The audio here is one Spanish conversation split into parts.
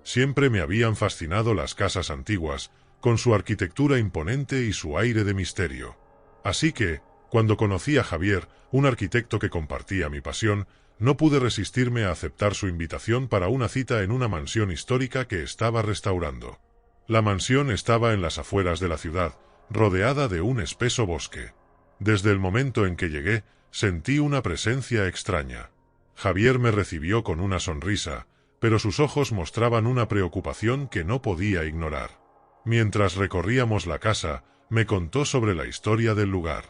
Siempre me habían fascinado las casas antiguas, con su arquitectura imponente y su aire de misterio. Así que, cuando conocí a Javier, un arquitecto que compartía mi pasión, no pude resistirme a aceptar su invitación para una cita en una mansión histórica que estaba restaurando. La mansión estaba en las afueras de la ciudad, rodeada de un espeso bosque. Desde el momento en que llegué, sentí una presencia extraña. Javier me recibió con una sonrisa, pero sus ojos mostraban una preocupación que no podía ignorar. Mientras recorríamos la casa, me contó sobre la historia del lugar.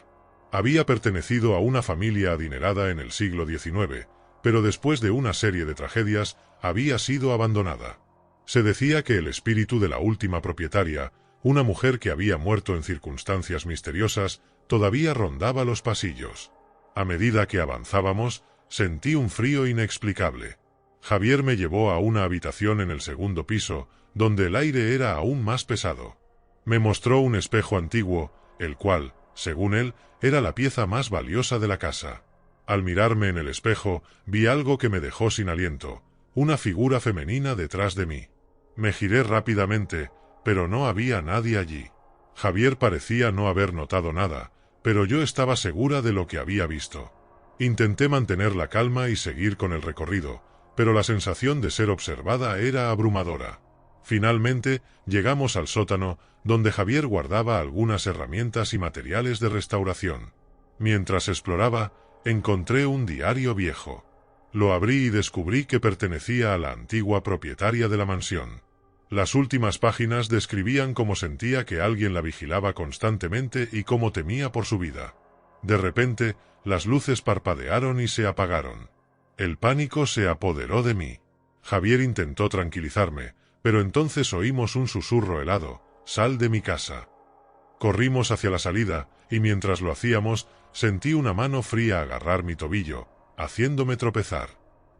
Había pertenecido a una familia adinerada en el siglo XIX, pero después de una serie de tragedias, había sido abandonada. Se decía que el espíritu de la última propietaria, una mujer que había muerto en circunstancias misteriosas, todavía rondaba los pasillos. A medida que avanzábamos, sentí un frío inexplicable. Javier me llevó a una habitación en el segundo piso, donde el aire era aún más pesado. Me mostró un espejo antiguo, el cual, según él, era la pieza más valiosa de la casa. Al mirarme en el espejo, vi algo que me dejó sin aliento, una figura femenina detrás de mí. Me giré rápidamente, pero no había nadie allí. Javier parecía no haber notado nada, pero yo estaba segura de lo que había visto. Intenté mantener la calma y seguir con el recorrido, pero la sensación de ser observada era abrumadora. Finalmente, llegamos al sótano, donde Javier guardaba algunas herramientas y materiales de restauración. Mientras exploraba, encontré un diario viejo. Lo abrí y descubrí que pertenecía a la antigua propietaria de la mansión. Las últimas páginas describían cómo sentía que alguien la vigilaba constantemente y cómo temía por su vida. De repente, las luces parpadearon y se apagaron. El pánico se apoderó de mí. Javier intentó tranquilizarme, pero entonces oímos un susurro helado: «Sal de mi casa». Corrimos hacia la salida, y mientras lo hacíamos, sentí una mano fría agarrar mi tobillo, haciéndome tropezar.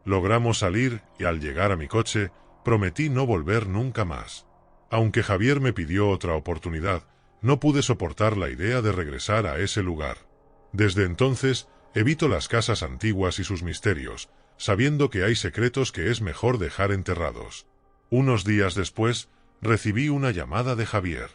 Logramos salir, y al llegar a mi coche, prometí no volver nunca más. Aunque Javier me pidió otra oportunidad, no pude soportar la idea de regresar a ese lugar. Desde entonces, evito las casas antiguas y sus misterios, sabiendo que hay secretos que es mejor dejar enterrados. Unos días después, recibí una llamada de Javier.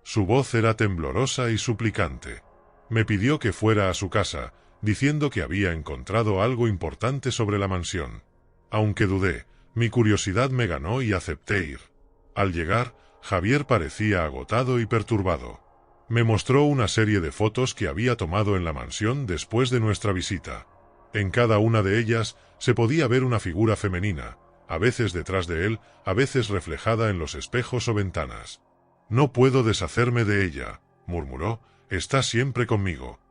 Su voz era temblorosa y suplicante. Me pidió que fuera a su casa, diciendo que había encontrado algo importante sobre la mansión. Aunque dudé, mi curiosidad me ganó y acepté ir. Al llegar, Javier parecía agotado y perturbado. Me mostró una serie de fotos que había tomado en la mansión después de nuestra visita. En cada una de ellas se podía ver una figura femenina, a veces detrás de él, a veces reflejada en los espejos o ventanas. «No puedo deshacerme de ella», murmuró, «está siempre conmigo».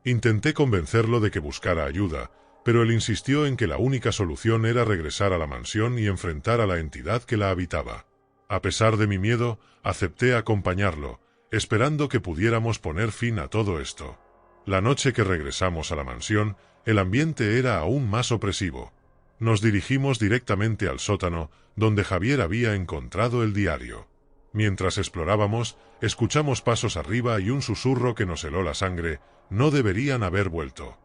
Intenté convencerlo de que buscara ayuda, pero él insistió en que la única solución era regresar a la mansión y enfrentar a la entidad que la habitaba. A pesar de mi miedo, acepté acompañarlo, esperando que pudiéramos poner fin a todo esto. La noche que regresamos a la mansión, el ambiente era aún más opresivo. Nos dirigimos directamente al sótano, donde Javier había encontrado el diario. Mientras explorábamos, escuchamos pasos arriba y un susurro que nos heló la sangre: «No deberían haber vuelto».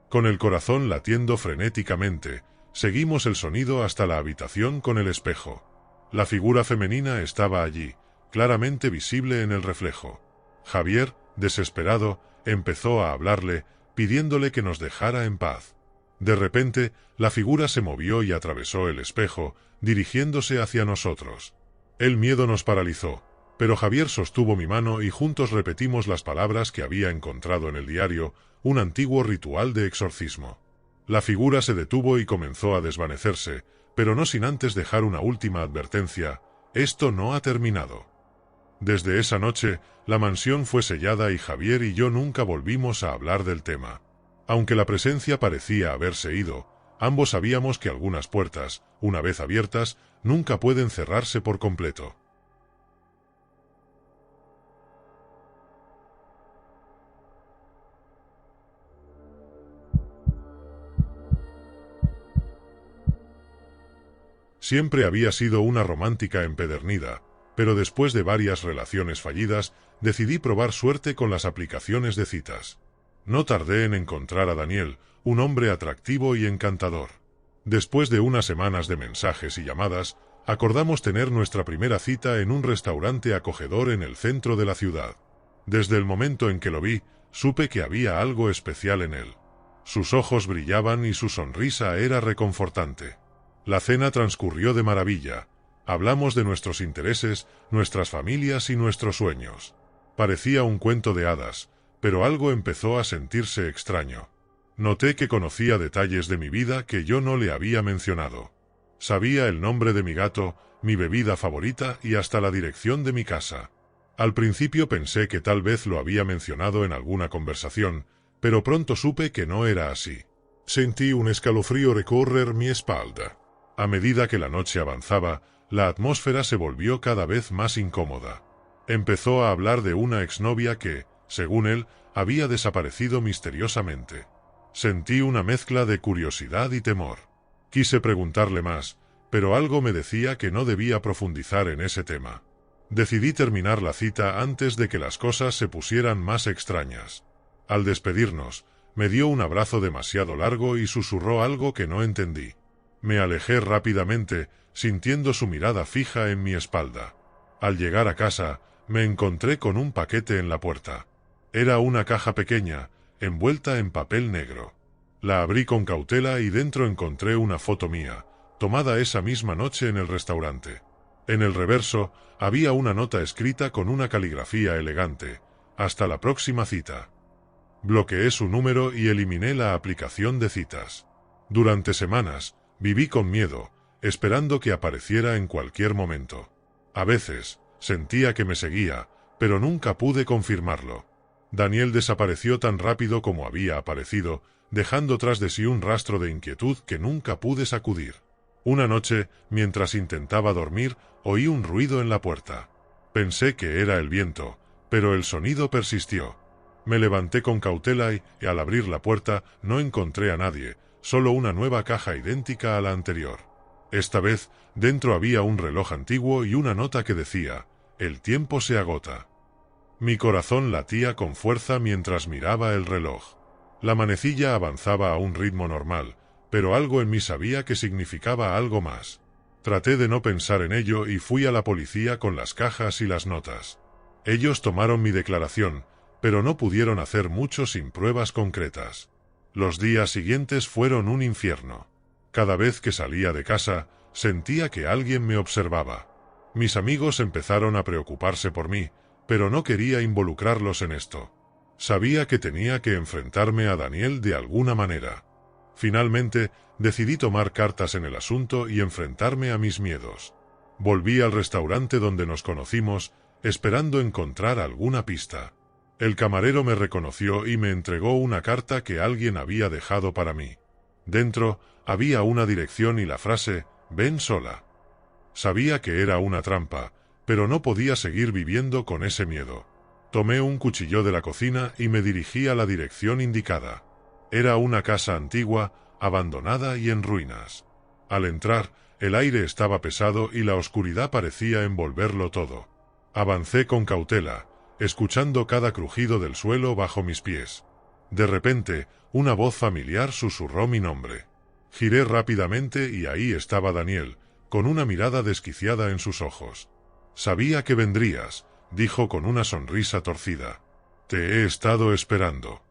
Con el corazón latiendo frenéticamente, seguimos el sonido hasta la habitación con el espejo. La figura femenina estaba allí, claramente visible en el reflejo. Javier, desesperado, empezó a hablarle, pidiéndole que nos dejara en paz. De repente, la figura se movió y atravesó el espejo, dirigiéndose hacia nosotros. El miedo nos paralizó, pero Javier sostuvo mi mano y juntos repetimos las palabras que había encontrado en el diario, un antiguo ritual de exorcismo. La figura se detuvo y comenzó a desvanecerse, pero no sin antes dejar una última advertencia: «Esto no ha terminado». Desde esa noche, la mansión fue sellada y Javier y yo nunca volvimos a hablar del tema. Aunque la presencia parecía haberse ido, ambos sabíamos que algunas puertas, una vez abiertas, nunca pueden cerrarse por completo. Siempre había sido una romántica empedernida, pero después de varias relaciones fallidas, decidí probar suerte con las aplicaciones de citas. No tardé en encontrar a Daniel, un hombre atractivo y encantador. Después de unas semanas de mensajes y llamadas, Acordamos tener nuestra primera cita en un restaurante acogedor en el centro de la ciudad. Desde el momento en que lo vi, supe que había algo especial en él. Sus ojos brillaban y su sonrisa era reconfortante. La cena transcurrió de maravilla. Hablamos de nuestros intereses, nuestras familias y nuestros sueños. Parecía un cuento de hadas, pero algo empezó a sentirse extraño. Noté que conocía detalles de mi vida que yo no le había mencionado. Sabía el nombre de mi gato, mi bebida favorita y hasta la dirección de mi casa. Al principio pensé que tal vez lo había mencionado en alguna conversación, pero pronto supe que no era así. Sentí un escalofrío recorrer mi espalda. A medida que la noche avanzaba, la atmósfera se volvió cada vez más incómoda. Empezó a hablar de una exnovia que, según él, había desaparecido misteriosamente. Sentí una mezcla de curiosidad y temor. Quise preguntarle más, pero algo me decía que no debía profundizar en ese tema. Decidí terminar la cita antes de que las cosas se pusieran más extrañas. Al despedirnos, me dio un abrazo demasiado largo y susurró algo que no entendí. Me alejé rápidamente, sintiendo su mirada fija en mi espalda. Al llegar a casa, me encontré con un paquete en la puerta. Era una caja pequeña, envuelta en papel negro. La abrí con cautela y dentro encontré una foto mía, tomada esa misma noche en el restaurante. En el reverso, había una nota escrita con una caligrafía elegante. Hasta la próxima cita. Bloqueé su número y eliminé la aplicación de citas. Durante semanas, viví con miedo, esperando que apareciera en cualquier momento. A veces, sentía que me seguía, pero nunca pude confirmarlo. Daniel desapareció tan rápido como había aparecido, dejando tras de sí un rastro de inquietud que nunca pude sacudir. Una noche, mientras intentaba dormir, oí un ruido en la puerta. Pensé que era el viento, pero el sonido persistió. Me levanté con cautela y, al abrir la puerta, no encontré a nadie, solo una nueva caja idéntica a la anterior. Esta vez, dentro había un reloj antiguo y una nota que decía: «El tiempo se agota». Mi corazón latía con fuerza mientras miraba el reloj. La manecilla avanzaba a un ritmo normal, pero algo en mí sabía que significaba algo más. Traté de no pensar en ello y fui a la policía con las cajas y las notas. Ellos tomaron mi declaración, pero no pudieron hacer mucho sin pruebas concretas. Los días siguientes fueron un infierno. Cada vez que salía de casa, sentía que alguien me observaba. Mis amigos empezaron a preocuparse por mí, pero no quería involucrarlos en esto. Sabía que tenía que enfrentarme a Daniel de alguna manera. Finalmente, decidí tomar cartas en el asunto y enfrentarme a mis miedos. Volví al restaurante donde nos conocimos, esperando encontrar alguna pista. El camarero me reconoció y me entregó una carta que alguien había dejado para mí. Dentro, había una dirección y la frase: «Ven sola». Sabía que era una trampa, pero no podía seguir viviendo con ese miedo. Tomé un cuchillo de la cocina y me dirigí a la dirección indicada. Era una casa antigua, abandonada y en ruinas. Al entrar, el aire estaba pesado y la oscuridad parecía envolverlo todo. Avancé con cautela, escuchando cada crujido del suelo bajo mis pies. De repente, una voz familiar susurró mi nombre. Giré rápidamente y ahí estaba Daniel, con una mirada desquiciada en sus ojos. «Sabía que vendrías», dijo con una sonrisa torcida. «Te he estado esperando».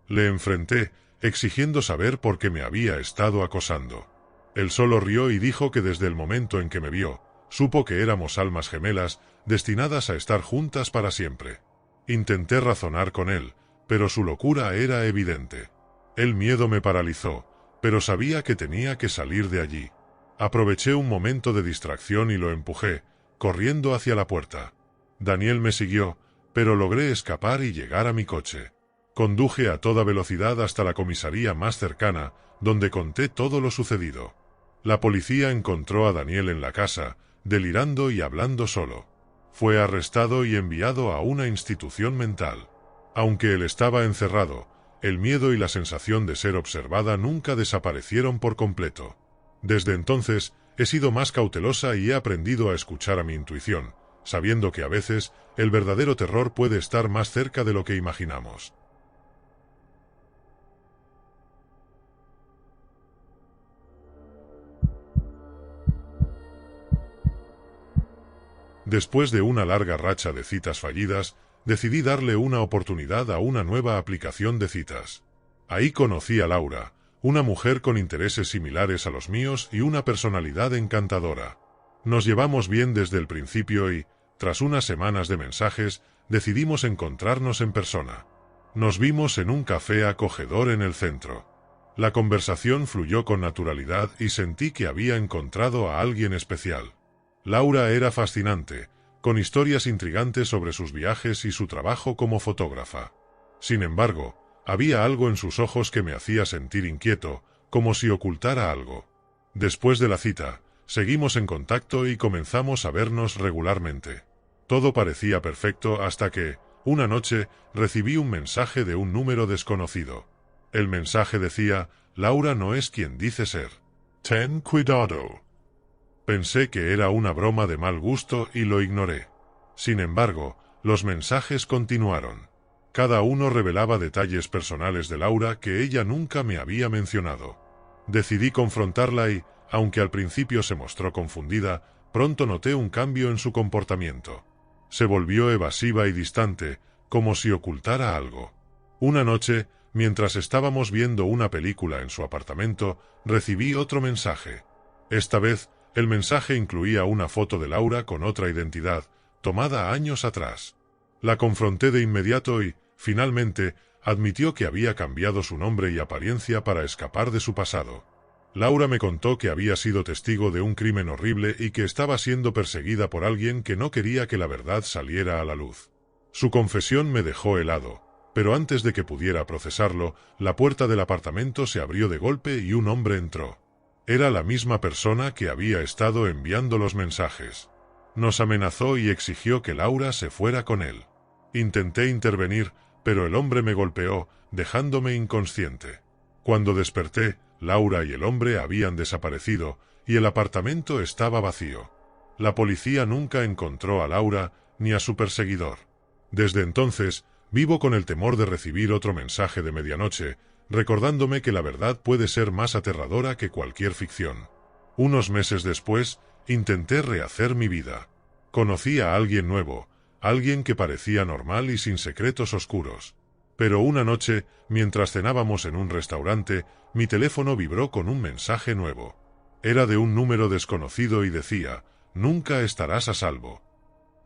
Le enfrenté, exigiendo saber por qué me había estado acosando. Él solo rió y dijo que desde el momento en que me vio, supo que éramos almas gemelas, destinadas a estar juntas para siempre. Intenté razonar con él, pero su locura era evidente. El miedo me paralizó, pero sabía que tenía que salir de allí. Aproveché un momento de distracción y lo empujé, corriendo hacia la puerta. Daniel me siguió, pero logré escapar y llegar a mi coche. Conduje a toda velocidad hasta la comisaría más cercana, donde conté todo lo sucedido. La policía encontró a Daniel en la casa, delirando y hablando solo. Fue arrestado y enviado a una institución mental. Aunque él estaba encerrado, el miedo y la sensación de ser observada nunca desaparecieron por completo. Desde entonces, he sido más cautelosa y he aprendido a escuchar a mi intuición, sabiendo que a veces el verdadero terror puede estar más cerca de lo que imaginamos. Después de una larga racha de citas fallidas, decidí darle una oportunidad a una nueva aplicación de citas. Ahí conocí a Laura, una mujer con intereses similares a los míos y una personalidad encantadora. Nos llevamos bien desde el principio y, tras unas semanas de mensajes, decidimos encontrarnos en persona. Nos vimos en un café acogedor en el centro. La conversación fluyó con naturalidad y sentí que había encontrado a alguien especial. Laura era fascinante, con historias intrigantes sobre sus viajes y su trabajo como fotógrafa. Sin embargo, había algo en sus ojos que me hacía sentir inquieto, como si ocultara algo. Después de la cita, seguimos en contacto y comenzamos a vernos regularmente. Todo parecía perfecto hasta que, una noche, recibí un mensaje de un número desconocido. El mensaje decía: Laura no es quien dice ser. Ten cuidado. Pensé que era una broma de mal gusto y lo ignoré. Sin embargo, los mensajes continuaron. Cada uno revelaba detalles personales de Laura que ella nunca me había mencionado. Decidí confrontarla y, aunque al principio se mostró confundida, pronto noté un cambio en su comportamiento. Se volvió evasiva y distante, como si ocultara algo. Una noche, mientras estábamos viendo una película en su apartamento, recibí otro mensaje. Esta vez, el mensaje incluía una foto de Laura con otra identidad, tomada años atrás. La confronté de inmediato y, finalmente, admitió que había cambiado su nombre y apariencia para escapar de su pasado. Laura me contó que había sido testigo de un crimen horrible y que estaba siendo perseguida por alguien que no quería que la verdad saliera a la luz. Su confesión me dejó helado, pero antes de que pudiera procesarlo, la puerta del apartamento se abrió de golpe y un hombre entró. Era la misma persona que había estado enviando los mensajes. Nos amenazó y exigió que Laura se fuera con él. Intenté intervenir, pero el hombre me golpeó, dejándome inconsciente. Cuando desperté, Laura y el hombre habían desaparecido, y el apartamento estaba vacío. La policía nunca encontró a Laura ni a su perseguidor. Desde entonces, vivo con el temor de recibir otro mensaje de medianoche, recordándome que la verdad puede ser más aterradora que cualquier ficción. Unos meses después, intenté rehacer mi vida. Conocí a alguien nuevo, alguien que parecía normal y sin secretos oscuros. Pero una noche, mientras cenábamos en un restaurante, mi teléfono vibró con un mensaje nuevo. Era de un número desconocido y decía: «Nunca estarás a salvo».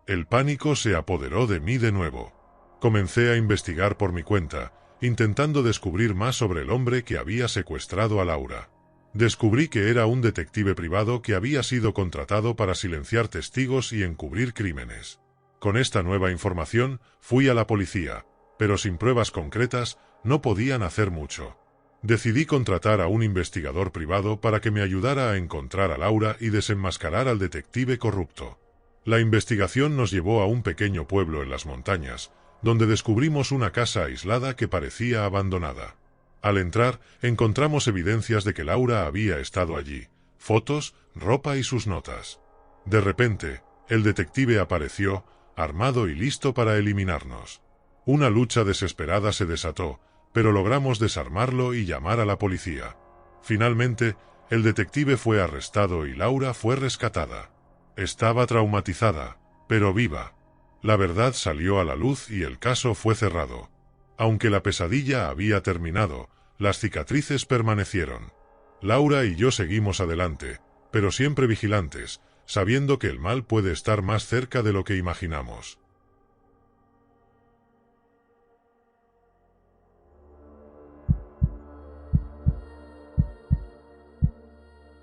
El pánico se apoderó de mí de nuevo. Comencé a investigar por mi cuenta, intentando descubrir más sobre el hombre que había secuestrado a Laura. Descubrí que era un detective privado que había sido contratado para silenciar testigos y encubrir crímenes. Con esta nueva información, fui a la policía, pero sin pruebas concretas, no podían hacer mucho. Decidí contratar a un investigador privado para que me ayudara a encontrar a Laura y desenmascarar al detective corrupto. La investigación nos llevó a un pequeño pueblo en las montañas, donde descubrimos una casa aislada que parecía abandonada. Al entrar, encontramos evidencias de que Laura había estado allí: fotos, ropa y sus notas. De repente, el detective apareció, armado y listo para eliminarnos. Una lucha desesperada se desató, pero logramos desarmarlo y llamar a la policía. Finalmente, el detective fue arrestado y Laura fue rescatada. Estaba traumatizada, pero viva. La verdad salió a la luz y el caso fue cerrado. Aunque la pesadilla había terminado, las cicatrices permanecieron. Laura y yo seguimos adelante, pero siempre vigilantes, sabiendo que el mal puede estar más cerca de lo que imaginamos.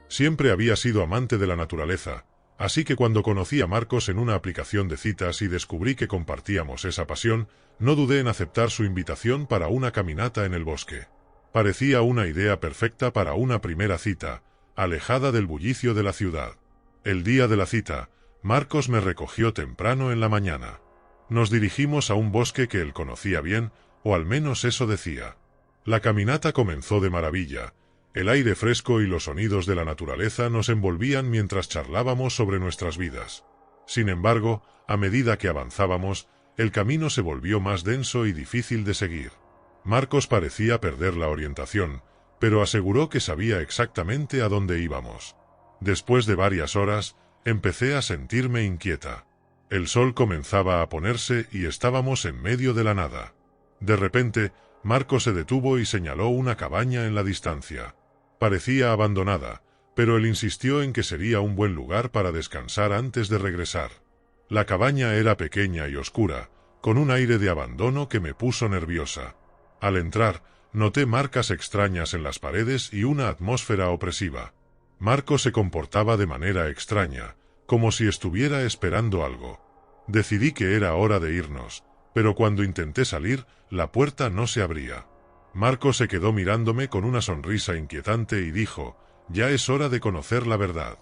Siempre había sido amante de la naturaleza, así que cuando conocí a Marcos en una aplicación de citas y descubrí que compartíamos esa pasión, no dudé en aceptar su invitación para una caminata en el bosque. Parecía una idea perfecta para una primera cita, alejada del bullicio de la ciudad. El día de la cita, Marcos me recogió temprano en la mañana. Nos dirigimos a un bosque que él conocía bien, o al menos eso decía. La caminata comenzó de maravilla. El aire fresco y los sonidos de la naturaleza nos envolvían mientras charlábamos sobre nuestras vidas. Sin embargo, a medida que avanzábamos, el camino se volvió más denso y difícil de seguir. Marcos parecía perder la orientación, pero aseguró que sabía exactamente a dónde íbamos. Después de varias horas, empecé a sentirme inquieta. El sol comenzaba a ponerse y estábamos en medio de la nada. De repente, Marcos se detuvo y señaló una cabaña en la distancia. Parecía abandonada, pero él insistió en que sería un buen lugar para descansar antes de regresar. La cabaña era pequeña y oscura, con un aire de abandono que me puso nerviosa. Al entrar, noté marcas extrañas en las paredes y una atmósfera opresiva. Marcos se comportaba de manera extraña, como si estuviera esperando algo. Decidí que era hora de irnos, pero cuando intenté salir, la puerta no se abría. Marcos se quedó mirándome con una sonrisa inquietante y dijo: «Ya es hora de conocer la verdad».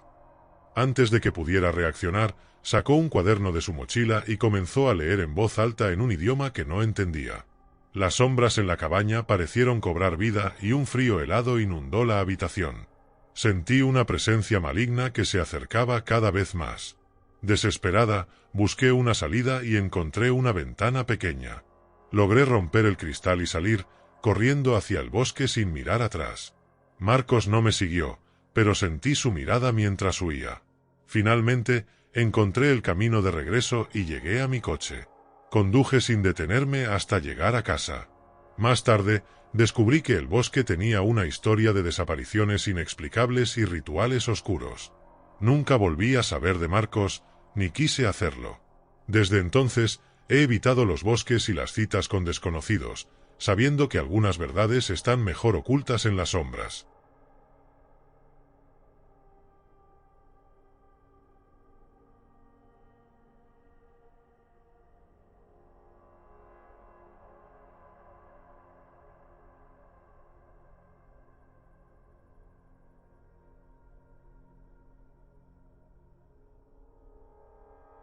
Antes de que pudiera reaccionar, sacó un cuaderno de su mochila y comenzó a leer en voz alta en un idioma que no entendía. Las sombras en la cabaña parecieron cobrar vida y un frío helado inundó la habitación. Sentí una presencia maligna que se acercaba cada vez más. Desesperada, busqué una salida y encontré una ventana pequeña. Logré romper el cristal y salir, corriendo hacia el bosque sin mirar atrás. Marcos no me siguió, pero sentí su mirada mientras huía. Finalmente, encontré el camino de regreso y llegué a mi coche. Conduje sin detenerme hasta llegar a casa. Más tarde, descubrí que el bosque tenía una historia de desapariciones inexplicables y rituales oscuros. Nunca volví a saber de Marcos, ni quise hacerlo. Desde entonces, he evitado los bosques y las citas con desconocidos, sabiendo que algunas verdades están mejor ocultas en las sombras.